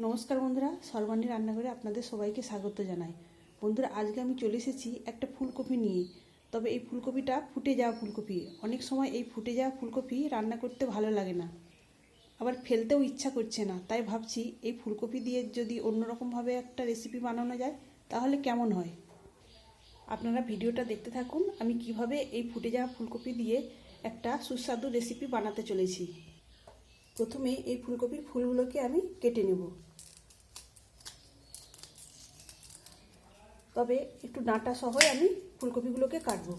নমস্কার বন্ধুরা, সর্বাণী রান্নাঘরে আপনাদের সবাইকে স্বাগত জানাই। বন্ধুরা, আজকে আমি চলে এসেছি একটা ফুলকপি নিয়ে। তবে এই ফুলকপিটা ফুটে যাওয়া ফুলকপি। অনেক সময় এই ফুটে যাওয়া ফুলকপি রান্না করতে ভালো লাগে না, আবার ফেলতেও ইচ্ছা করছে না। তাই ভাবছি এই ফুলকপি দিয়ে যদি অন্যরকমভাবে একটা রেসিপি বানানো যায় তাহলে কেমন হয়। আপনারা ভিডিওটা দেখতে থাকুন, আমি কিভাবে এই ফুটে যাওয়া ফুলকপি দিয়ে একটা সুস্বাদু রেসিপি বানাতে চলেছি। প্রথমে এই ফুলকপির ফুলগুলোকে আমি কেটে নেব। তবে একটু ডাঁটা সহ আমি ফুলকপিগুলোকে কাটবো।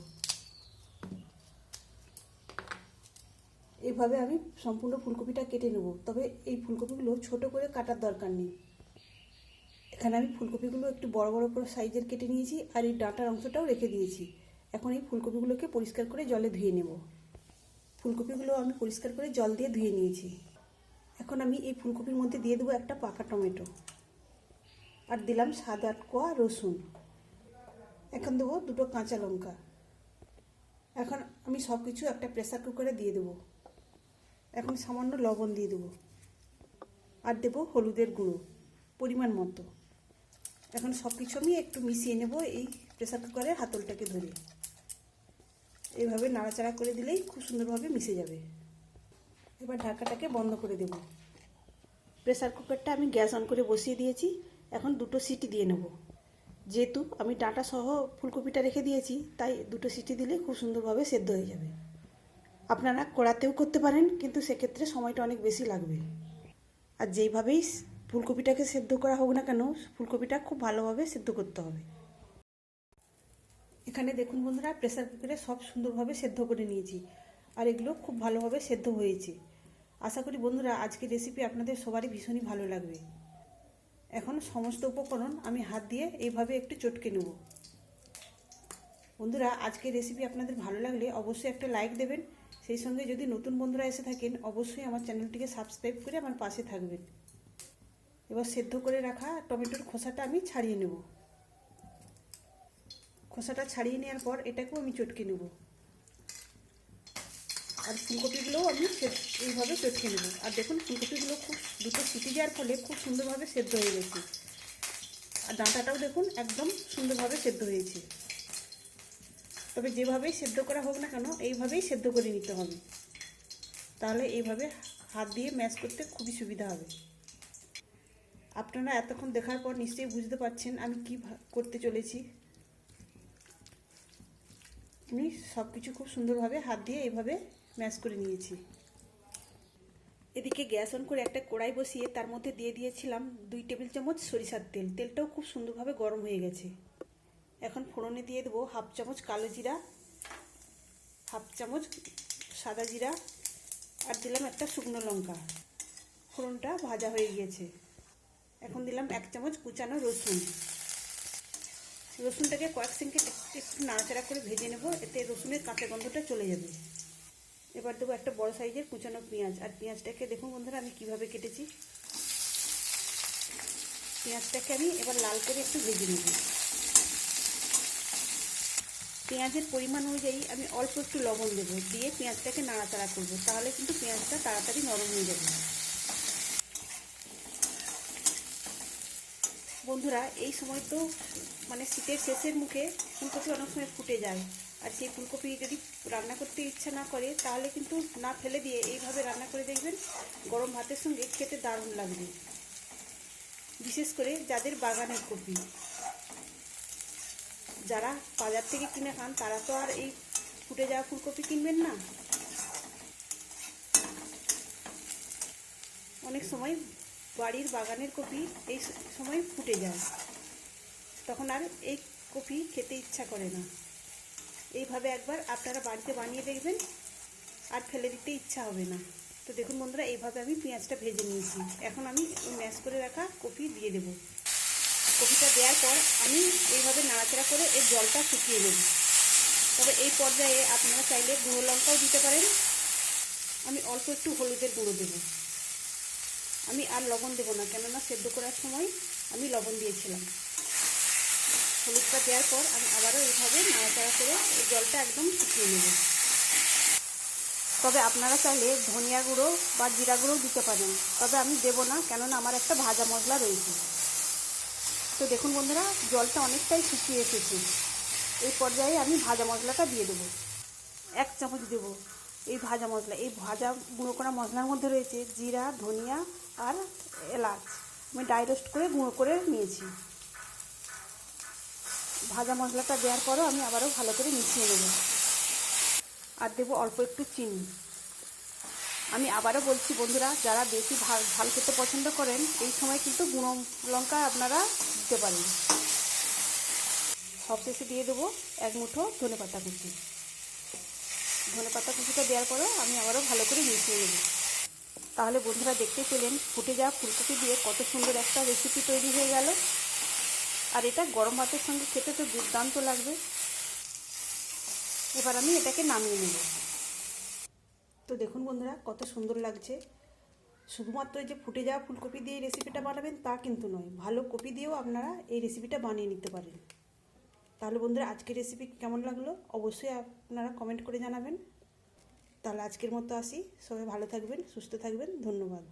এইভাবে আমি সম্পূর্ণ ফুলকপিটা কেটে নেব। তবে এই ফুলকপিগুলো ছোট করে কাটার দরকার নেই। এখানে আমি ফুলকপিগুলো একটু বড় বড় করে সাইজের কেটে নিয়েছি, আর এই ডাঁটার অংশটাও রেখে দিয়েছি। এখন এই ফুলকপিগুলোকে পরিষ্কার করে জলে ধুয়ে নেব। ফুলকপিগুলো আমি পরিষ্কার করে জল দিয়ে ধুয়ে নিয়েছি। এখন আমি এই ফুলকপির মধ্যে দিয়ে দেবো একটা পাকা টমেটো, আর দিলাম 7-8 কোয়া রসুন। এখন দেবো 2টো কাঁচা লঙ্কা। এখন আমি সব কিছু একটা প্রেসার কুকারে দিয়ে দেবো। এখন সামান্য লবণ দিয়ে দেবো, আর দেবো হলুদের গুঁড়ো পরিমাণ মতো। এখন সব কিছু আমি একটু মিশিয়ে নেব এই প্রেসার কুকারের হাতলটাকে ধরে। এইভাবে নাড়াচাড়া করে দিলেই খুব সুন্দরভাবে মিশে যাবে। এবার ঢাকাটাকে বন্ধ করে দেব। প্রেসার কুকারটা আমি গ্যাস অন করে বসিয়ে দিয়েছি। এখন 2টো সিটি দিয়ে নেব। যেহেতু আমি ডাঁটা সহ ফুলকপিটা রেখে দিয়েছি, তাই 2টো সিটি দিলে খুব সুন্দরভাবে সেদ্ধ হয়ে যাবে। আপনারা কড়াতেও করতে পারেন, কিন্তু সেক্ষেত্রে সময়টা অনেক বেশি লাগবে। আর যেইভাবেই ফুলকপিটাকে সেদ্ধ করা হোক না কেন, ফুলকপিটা খুব ভালোভাবে সেদ্ধ করতে হবে। এখানে দেখুন বন্ধুরা, প্রেসার কুকারে সব সুন্দরভাবে সেদ্ধ করে নিয়েছি, আর এগুলো খুব ভালোভাবে সেদ্ধ হয়েছে। আশা করি বন্ধুরা আজকের রেসিপি আপনাদের সবারই ভীষণই ভালো লাগবে। এখন সমস্ত উপকরণ আমি হাত দিয়ে এইভাবে একটু চটকে নেব। বন্ধুরা, আজকের রেসিপি আপনাদের ভালো লাগলে অবশ্যই একটা লাইক দেবেন। সেই সঙ্গে যদি নতুন বন্ধুরা এসে থাকেন, অবশ্যই আমার চ্যানেলটিকে সাবস্ক্রাইব করে আমার পাশে থাকবেন। এবার সেদ্ধ করে রাখা টমেটোর খোসাটা আমি ছাড়িয়ে নেব। খোসাটা ছাড়িয়ে নেওয়ার পর এটাকেও আমি চটকে নেব, আর ফুলকপিগুলোও আমি এইভাবে চটকে নেব। আর দেখুন, ফুলকপিগুলো খুব 2টো সিটি যাওয়ার ফলে খুব সুন্দরভাবে সেদ্ধ হয়ে গেছে। আর ডাঁটাটাও দেখুন একদম সুন্দরভাবে সেদ্ধ হয়েছে। তবে যেভাবেই সেদ্ধ করা হোক না কেন, এইভাবেই সেদ্ধ করে নিতে হবে। তাহলে এইভাবে হাত দিয়ে ম্যাশ করতে খুবই সুবিধা হবে। আপনারা এতক্ষণ দেখার পর নিশ্চয়ই বুঝতে পারছেন আমি কি করতে চলেছি। আমি সব কিছু খুব সুন্দরভাবে হাত দিয়ে এইভাবে ম্যাশ করে নিয়েছি। এদিকে গ্যাস অন করে একটা কড়াই বসিয়ে তার মধ্যে দিয়ে দিয়েছিলাম 2 টেবিল চামচ সরিষার তেল। তেলটাও খুব সুন্দরভাবে গরম হয়ে গেছে। এখন ফোড়নে দিয়ে দেবো 1/2 চামচ কালো জিরা, 1/2 চামচ সাদা জিরা, আর দিলাম একটা শুকনো লঙ্কা। ফোড়নটা ভাজা হয়ে গিয়েছে। এখন দিলাম 1 চামচ কুচানো রসুন। রসুনটাকে কয়েক সেকেন্ড একটু নাড়াচাড়া করে ভেজে নেব, এতে রসুনের কাঁচা গন্ধটা চলে যাবে। এবার দেবো একটা বড় সাইজের কুচানো পেঁয়াজ। আর পেঁয়াজটাকে দেখুন বন্ধুরা আমি কিভাবে কেটেছি। পেঁয়াজটাকে আমি এবার লাল করে একটু ভেজে নেব। পেঁয়াজের পরিমাণ অনুযায়ী আমি অল্প একটু লবণ দেবো, দিয়ে পেঁয়াজটাকে নাড়াচাড়া করবো। তাহলে কিন্তু পেঁয়াজটা তাড়াতাড়ি নরম হয়ে যাবে। বন্ধুরা, এই সময় তো মানে শীতের শেষের মুখে ফুলকপি অনেক সময় ফুটে যায়। আর সেই ফুলকপি যদি রান্না করতে ইচ্ছা না করে, তাহলে কিন্তু না ফেলে দিয়ে এইভাবে রান্না করে দেখবেন, গরম ভাতের সঙ্গে খেতে দারুণ লাগবে। বিশেষ করে যাদের বাগানের কপি, যারা বাজার থেকে কিনে খান, তারা তো আর এই ফুটে যাওয়া ফুলকপি কিনবেন না। অনেক সময় বাড়ির বাগানের কপি এই সময় ফুটে যায়, তখন আর এই কপি খেতে ইচ্ছা করে না। এইভাবে একবার আপনারা বাড়িতে বানিয়ে দেখবেন, আর ফেলে দিতে ইচ্ছা হবে না। তো দেখুন বন্ধুরা, এইভাবে আমি পেঁয়াজটা ভেজে নিয়েছি। এখন আমি ম্যাশ করে রাখা কপি দিয়ে দেব। কপিটা দেওয়ার পর আমি এইভাবে নাড়াচাড়া করে এর জলটা শুকিয়ে নেব। তবে এই পর্যায়ে আপনারা চাইলে গুঁড়ো লঙ্কাও দিতে পারেন। আমি অল্প একটু হলুদের গুঁড়ো দেব। আমি আর লবণ দেবো না, কেননা সেদ্ধ করার সময় আমি লবণ দিয়েছিলাম। হলুদটা দেওয়ার পর আমি আবারও এইভাবে নাড়াচাড়া করে এই জলটা একদম শুকিয়ে নেব। তবে আপনারা চাইলে ধনিয়া গুঁড়ো বা জিরা গুঁড়োও দিতে পারেন, তবে আমি দেবো না, কেননা আমার একটা ভাজা মশলা রয়েছে। তো দেখুন বন্ধুরা, জলটা অনেকটাই শুকিয়ে এসেছে। এই পর্যায়ে আমি ভাজা মশলাটা দিয়ে দেবো। 1 চামচ দেবো এই ভাজা মশলা। এই ভাজা গুঁড়ো করা মশলার মধ্যে রয়েছে জিরা, ধনিয়া আর এলাচ। আমি ড্রাই রোস্ট করে গুঁড়ো করে নিয়েছি। ভাজা মশলাটা দেওয়ার পরও আমি আবারও ভালো করে মিশিয়ে নেব। আর দেবো অল্প একটু চিনি। আমি আবারও বলছি বন্ধুরা, যারা বেশি ঝাল খেতে পছন্দ করেন এই সময় কিন্তু গুঁড়ো লঙ্কা আপনারা দিতে পারেন। সবশেষে দিয়ে দেবো 1 মুঠো ধনেপাতা কুচি। ধনেপাতা কুচিটা দেওয়ার পরেও আমি আবারও ভালো করে মিশিয়ে নেব। তাহলে বন্ধুরা দেখতে পেলেন ফুটে যাওয়া ফুলকপি দিয়ে কত সুন্দর একটা রেসিপি তৈরি হয়ে গেল। আর এটা গরম ভাতের সঙ্গে খেতে তো দুর্দান্ত লাগবে। এবার আমি এটাকে নামিয়ে নেব। তো দেখুন বন্ধুরা, কত সুন্দর লাগছে। শুধুমাত্র এই যে ফুটে যাওয়া ফুলকপি দিয়ে এই রেসিপিটা বানাবেন তা কিন্তু নয়, ভালো কপি দিয়েও আপনারা এই রেসিপিটা বানিয়ে নিতে পারেন। তাহলে বন্ধুরা, আজকের রেসিপি কেমন লাগলো অবশ্যই আপনারা কমেন্ট করে জানাবেন। তাহলে আজকের মতো আসি। সবাই ভালো থাকবেন, সুস্থ থাকবেন। ধন্যবাদ।